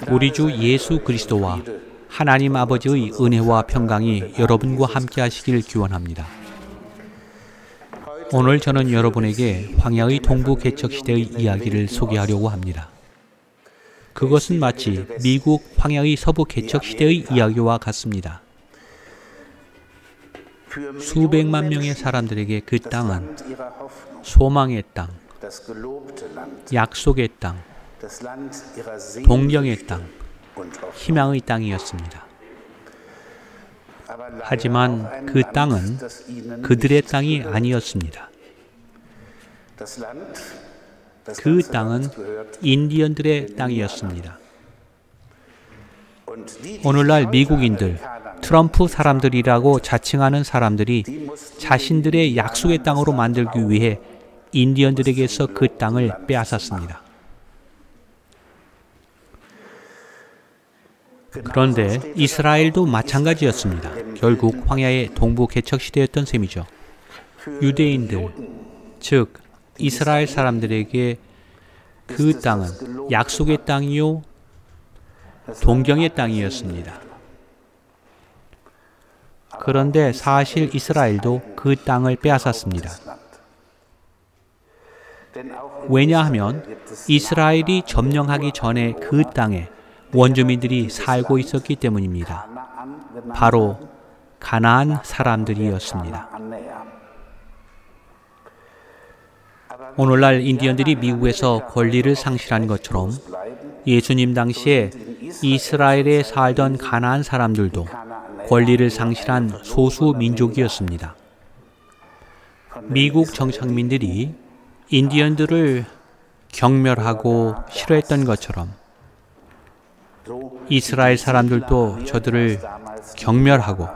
우리 주 예수 그리스도와 하나님 아버지의 은혜와 평강이 여러분과 함께 하시길 기원합니다. 오늘 저는 여러분에게 황야의 동부 개척 시대의 이야기를 소개하려고 합니다. 그것은 마치 미국 황야의 서부 개척 시대의 이야기와 같습니다. 수백만 명의 사람들에게 그 땅은 소망의 땅, 약속의 땅, 동경의 땅, 희망의 땅이었습니다. 하지만 그 땅은 그들의 땅이 아니었습니다. 그 땅은 인디언들의 땅이었습니다. 오늘날 미국인들, 트럼프 사람들이라고 자칭하는 사람들이 자신들의 약속의 땅으로 만들기 위해 인디언들에게서 그 땅을 빼앗았습니다. 그런데 이스라엘도 마찬가지였습니다. 결국 황야의 동부 개척 시대였던 셈이죠. 유대인들, 즉 이스라엘 사람들에게 그 땅은 약속의 땅이요 동경의 땅이었습니다. 그런데 사실 이스라엘도 그 땅을 빼앗았습니다. 왜냐하면 이스라엘이 점령하기 전에 그 땅에 원주민들이 살고 있었기 때문입니다. 바로 가나안 사람들이었습니다. 오늘날 인디언들이 미국에서 권리를 상실한 것처럼 예수님 당시에 이스라엘에 살던 가나안 사람들도 권리를 상실한 소수 민족이었습니다. 미국 정착민들이 인디언들을 경멸하고 싫어했던 것처럼 이스라엘 사람들도 저들을 경멸하고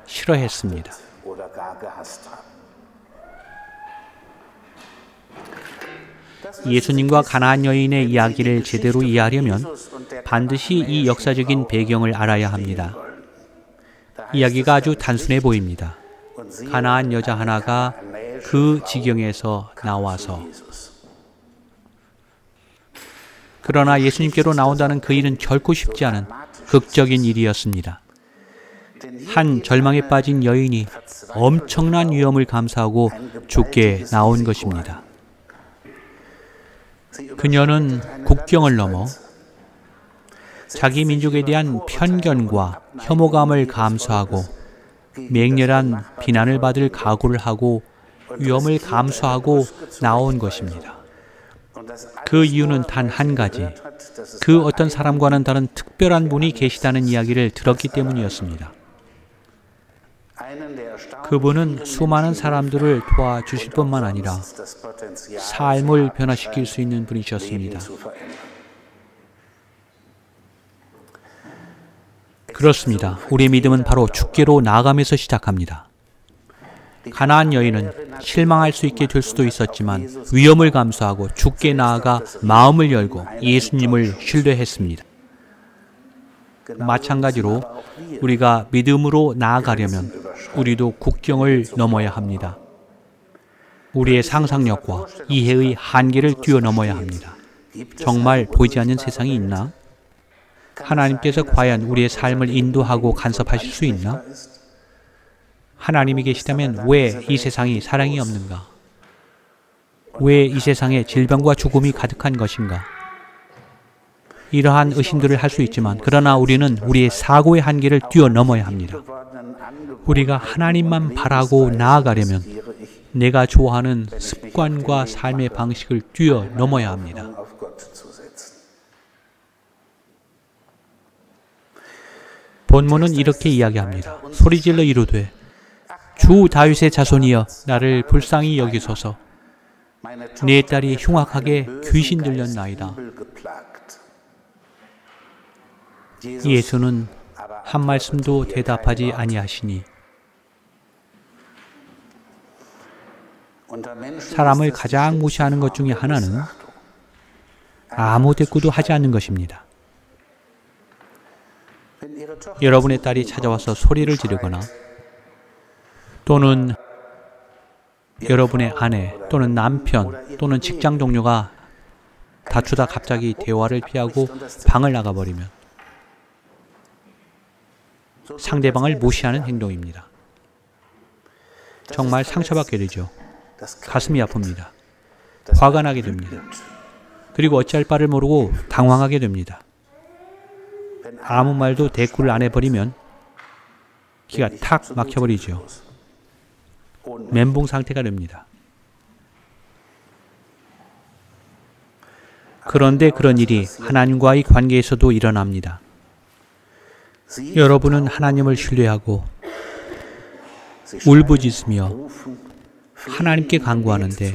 싫어했습니다. 예수님과 가나안 여인의 이야기를 제대로 이해하려면 반드시 이 역사적인 배경을 알아야 합니다. 이야기가 아주 단순해 보입니다. 가나안 여자 하나가 그 지경에서 나와서 그러나 예수님께로 나온다는 그 일은 결코 쉽지 않은 극적인 일이었습니다. 한 절망에 빠진 여인이 엄청난 위험을 감수하고 주께 나온 것입니다. 그녀는 국경을 넘어 자기 민족에 대한 편견과 혐오감을 감수하고 맹렬한 비난을 받을 각오를 하고 위험을 감수하고 나온 것입니다. 그 이유는 단 한 가지, 그 어떤 사람과는 다른 특별한 분이 계시다는 이야기를 들었기 때문이었습니다. 그분은 수많은 사람들을 도와주실 뿐만 아니라 삶을 변화시킬 수 있는 분이셨습니다. 그렇습니다. 우리의 믿음은 바로 주께로 나아가면서 시작합니다. 가나안 여인은 실망할 수 있게 될 수도 있었지만 위험을 감수하고 주께 나아가 마음을 열고 예수님을 신뢰했습니다. 마찬가지로 우리가 믿음으로 나아가려면 우리도 국경을 넘어야 합니다. 우리의 상상력과 이해의 한계를 뛰어넘어야 합니다. 정말 보이지 않는 세상이 있나? 하나님께서 과연 우리의 삶을 인도하고 간섭하실 수 있나? 하나님이 계시다면 왜 이 세상이 사랑이 없는가? 왜 이 세상에 질병과 죽음이 가득한 것인가? 이러한 의심들을 할 수 있지만 그러나 우리는 우리의 사고의 한계를 뛰어넘어야 합니다. 우리가 하나님만 바라고 나아가려면 내가 좋아하는 습관과 삶의 방식을 뛰어넘어야 합니다. 본문은 이렇게 이야기합니다. 소리질러 이르되 주 다윗의 자손이여 나를 불쌍히 여기소서. 내 딸이 흉악하게 귀신 들렸나이다. 예수는 한 말씀도 대답하지 아니하시니 사람을 가장 무시하는 것 중에 하나는 아무 대꾸도 하지 않는 것입니다. 여러분의 딸이 찾아와서 소리를 지르거나 또는 여러분의 아내 또는 남편 또는 직장 동료가 다투다 갑자기 대화를 피하고 방을 나가버리면 상대방을 무시하는 행동입니다. 정말 상처받게 되죠. 가슴이 아픕니다. 화가 나게 됩니다. 그리고 어찌할 바를 모르고 당황하게 됩니다. 아무 말도 대꾸를 안 해버리면 기가 탁 막혀버리죠. 멘붕 상태가 됩니다. 그런데 그런 일이 하나님과의 관계에서도 일어납니다. 여러분은 하나님을 신뢰하고 울부짖으며 하나님께 간구하는데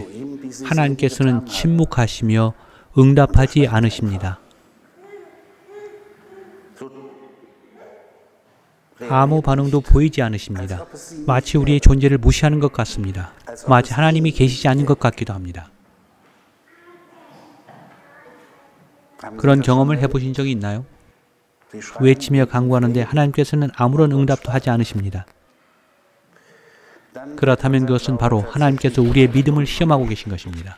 하나님께서는 침묵하시며 응답하지 않으십니다. 아무 반응도 보이지 않으십니다. 마치 우리의 존재를 무시하는 것 같습니다. 마치 하나님이 계시지 않는 것 같기도 합니다. 그런 경험을 해보신 적이 있나요? 외치며 간구하는데 하나님께서는 아무런 응답도 하지 않으십니다. 그렇다면 그것은 바로 하나님께서 우리의 믿음을 시험하고 계신 것입니다.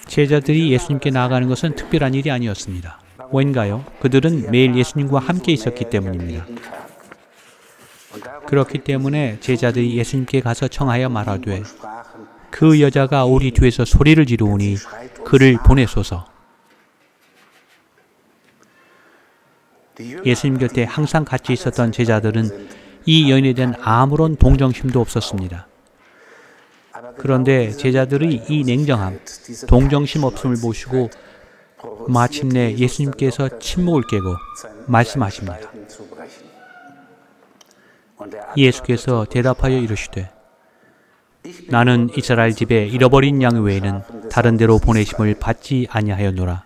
제자들이 예수님께 나아가는 것은 특별한 일이 아니었습니다. 왠가요? 그들은 매일 예수님과 함께 있었기 때문입니다. 그렇기 때문에 제자들이 예수님께 가서 청하여 말하되 그 여자가 우리 뒤에서 소리를 지르오니 그를 보내소서. 예수님 곁에 항상 같이 있었던 제자들은 이 여인에 대한 아무런 동정심도 없었습니다. 그런데 제자들의 이 냉정함, 동정심 없음을 보시고 마침내 예수님께서 침묵을 깨고 말씀하십니다. 예수께서 대답하여 이르시되 나는 이스라엘 집에 잃어버린 양 외에는 다른 데로 보내심을 받지 아니하였노라.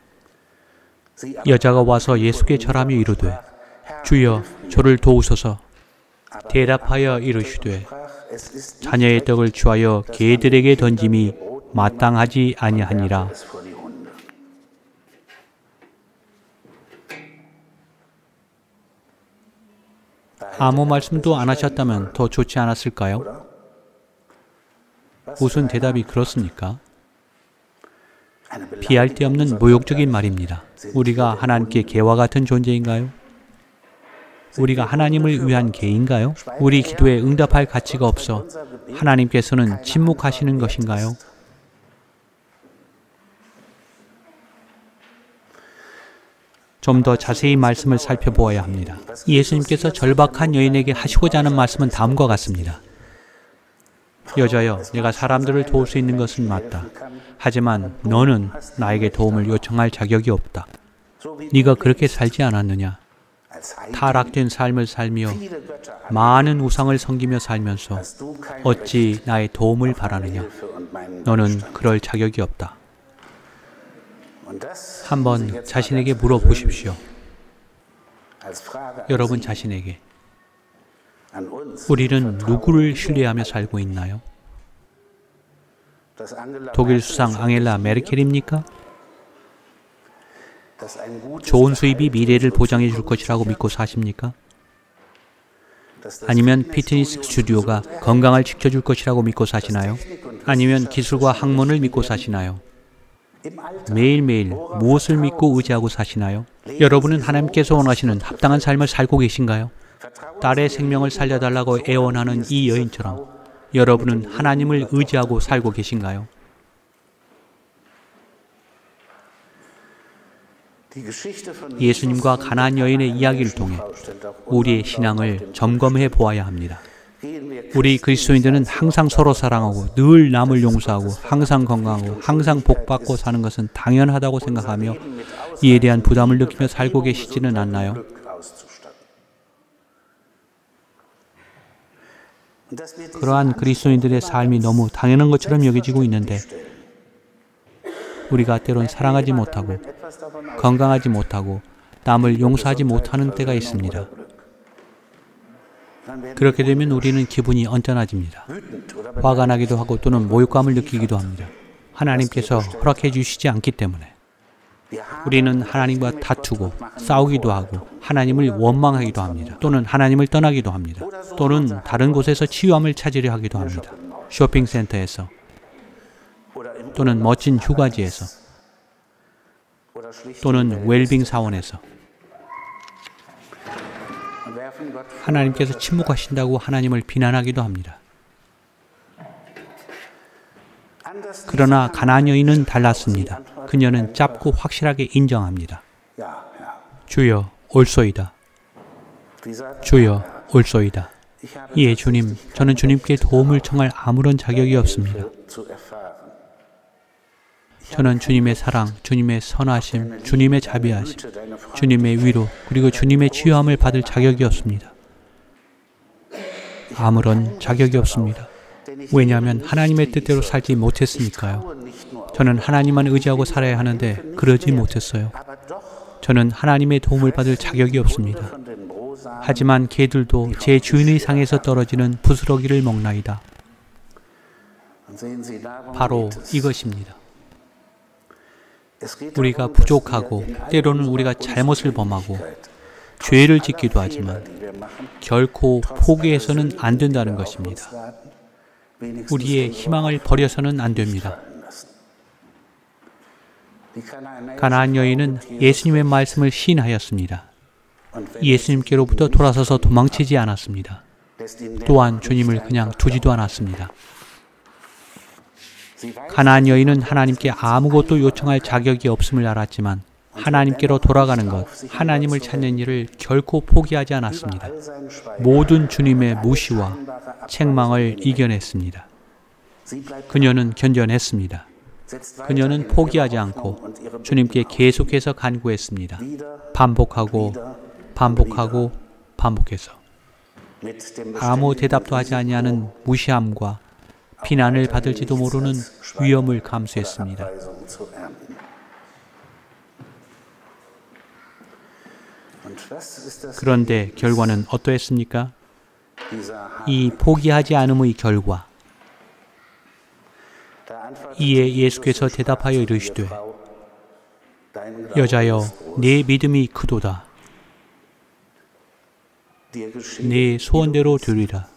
여자가 와서 예수께 절하며 이르되 주여 저를 도우소서. 대답하여 이르시되 자녀의 떡을 취하여 개들에게 던짐이 마땅하지 아니하니라. 아무 말씀도 안 하셨다면 더 좋지 않았을까요? 무슨 대답이 그렇습니까? 피할 데 없는 모욕적인 말입니다. 우리가 하나님께 개와 같은 존재인가요? 우리가 하나님을 위한 개인가요? 우리 기도에 응답할 가치가 없어 하나님께서는 침묵하시는 것인가요? 좀 더 자세히 말씀을 살펴보아야 합니다. 예수님께서 절박한 여인에게 하시고자 하는 말씀은 다음과 같습니다. 여자여, 내가 사람들을 도울 수 있는 것은 맞다. 하지만 너는 나에게 도움을 요청할 자격이 없다. 네가 그렇게 살지 않았느냐? 타락된 삶을 살며 많은 우상을 섬기며 살면서 어찌 나의 도움을 바라느냐? 너는 그럴 자격이 없다. 한번 자신에게 물어보십시오. 여러분 자신에게. 우리는 누구를 신뢰하며 살고 있나요? 독일 수상 앙겔라 메르켈입니까? 좋은 수입이 미래를 보장해 줄 것이라고 믿고 사십니까? 아니면 피트니스 스튜디오가 건강을 지켜줄 것이라고 믿고 사시나요? 아니면 기술과 학문을 믿고 사시나요? 매일매일 무엇을 믿고 의지하고 사시나요? 여러분은 하나님께서 원하시는 합당한 삶을 살고 계신가요? 딸의 생명을 살려달라고 애원하는 이 여인처럼 여러분은 하나님을 의지하고 살고 계신가요? 예수님과 가나안 여인의 이야기를 통해 우리의 신앙을 점검해 보아야 합니다. 우리 그리스도인들은 항상 서로 사랑하고 늘 남을 용서하고 항상 건강하고 항상 복받고 사는 것은 당연하다고 생각하며 이에 대한 부담을 느끼며 살고 계시지는 않나요? 그러한 그리스도인들의 삶이 너무 당연한 것처럼 여겨지고 있는데 우리가 때론 사랑하지 못하고 건강하지 못하고 남을 용서하지 못하는 때가 있습니다. 그렇게 되면 우리는 기분이 언짢아집니다. 화가 나기도 하고 또는 모욕감을 느끼기도 합니다. 하나님께서 허락해 주시지 않기 때문에. 우리는 하나님과 다투고 싸우기도 하고 하나님을 원망하기도 합니다. 또는 하나님을 떠나기도 합니다. 또는 다른 곳에서 치유함을 찾으려 하기도 합니다. 쇼핑센터에서. 또는 멋진 휴가지에서 또는 웰빙 사원에서 하나님께서 침묵하신다고 하나님을 비난하기도 합니다. 그러나 가나안 여인은 달랐습니다. 그녀는 짧고 확실하게 인정합니다. 주여 올소이다. 주여 올소이다. 예, 주님, 저는 주님께 도움을 청할 아무런 자격이 없습니다. 저는 주님의 사랑, 주님의 선하심, 주님의 자비하심, 주님의 위로, 그리고 주님의 치유함을 받을 자격이 없습니다. 아무런 자격이 없습니다. 왜냐하면 하나님의 뜻대로 살지 못했으니까요. 저는 하나님만 의지하고 살아야 하는데 그러지 못했어요. 저는 하나님의 도움을 받을 자격이 없습니다. 하지만 개들도 제 주인의 상에서 떨어지는 부스러기를 먹나이다. 바로 이것입니다. 우리가 부족하고 때로는 우리가 잘못을 범하고 죄를 짓기도 하지만 결코 포기해서는 안 된다는 것입니다. 우리의 희망을 버려서는 안 됩니다. 가나안 여인은 예수님의 말씀을 시인하였습니다. 예수님께로부터 돌아서서 도망치지 않았습니다. 또한 주님을 그냥 두지도 않았습니다. 가나안 여인은 하나님께 아무것도 요청할 자격이 없음을 알았지만 하나님께로 돌아가는 것, 하나님을 찾는 일을 결코 포기하지 않았습니다. 모든 주님의 무시와 책망을 이겨냈습니다. 그녀는 견뎌냈습니다. 그녀는 포기하지 않고 주님께 계속해서 간구했습니다. 반복하고 반복하고 반복해서 아무 대답도 하지 아니하는 무시함과 비난을 받을지도 모르는 위험을 감수했습니다. 그런데 결과는 어떠했습니까? 이 포기하지 않음의 결과. 이에 예수께서 대답하여 이르시되 여자여 네 믿음이 크도다. 네 소원대로 되리라.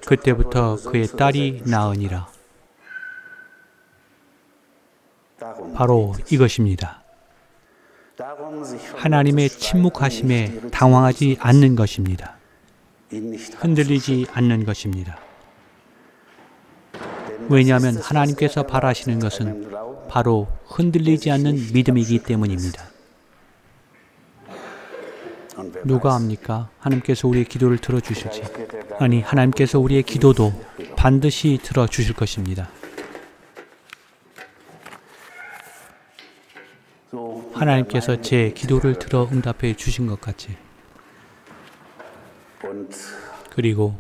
그때부터 그의 딸이 나으니라. 바로 이것입니다. 하나님의 침묵하심에 당황하지 않는 것입니다. 흔들리지 않는 것입니다. 왜냐하면 하나님께서 바라시는 것은 바로 흔들리지 않는 믿음이기 때문입니다. 누가 압니까? 하나님께서 우리의 기도를 들어주실지. 아니, 하나님께서 우리의 기도도 반드시 들어주실 것입니다. 하나님께서 제 기도를 들어 응답해 주신 것 같이. 그리고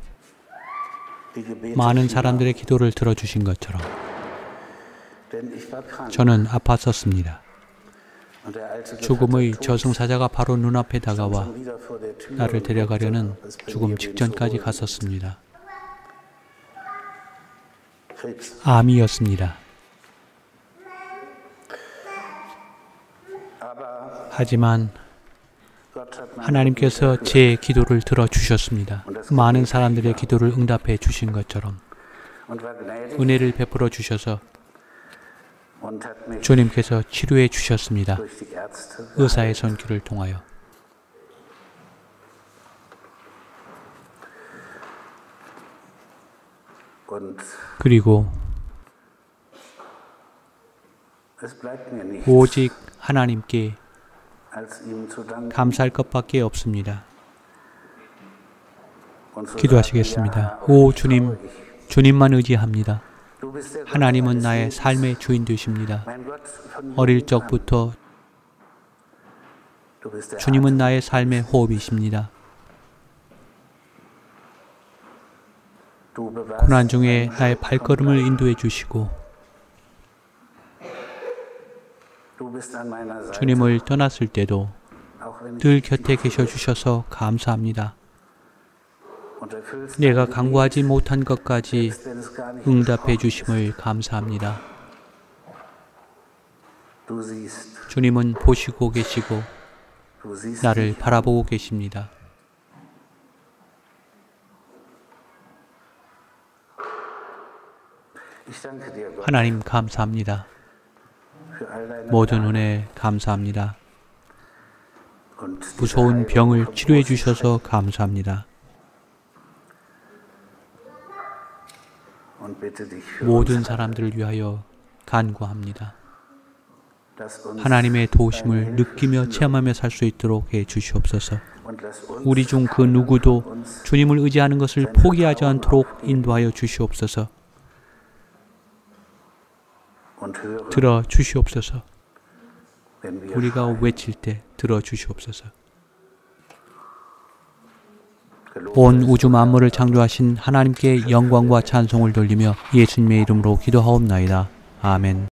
많은 사람들의 기도를 들어주신 것처럼 저는 아팠었습니다. 죽음의 저승사자가 바로 눈앞에 다가와 나를 데려가려는 죽음 직전까지 갔었습니다. 암이었습니다. 하지만 하나님께서 제 기도를 들어주셨습니다. 많은 사람들의 기도를 응답해 주신 것처럼 은혜를 베풀어 주셔서 주님께서 치료해 주셨습니다. 의사의 손길을 통하여. 그리고 오직 하나님께 감사할 것밖에 없습니다. 기도하시겠습니다. 오 주님, 주님만 의지합니다. 하나님은 나의 삶의 주인 되십니다. 어릴 적부터 주님은 나의 삶의 호흡이십니다. 고난 중에 나의 발걸음을 인도해 주시고 주님을 떠났을 때도 늘 곁에 계셔 주셔서 감사합니다. 내가 간구하지 못한 것까지 응답해 주심을 감사합니다. 주님은 보시고 계시고 나를 바라보고 계십니다. 하나님 감사합니다. 모든 은혜 감사합니다. 무서운 병을 치료해 주셔서 감사합니다. 모든 사람들을 위하여 간구합니다. 하나님의 도우심을 느끼며 체험하며 살 수 있도록 해 주시옵소서. 우리 중 그 누구도 주님을 의지하는 것을 포기하지 않도록 인도하여 주시옵소서. 들어 주시옵소서. 우리가 외칠 때 들어 주시옵소서. 온 우주 만물을 창조하신 하나님께 영광과 찬송을 돌리며 예수님의 이름으로 기도하옵나이다. 아멘.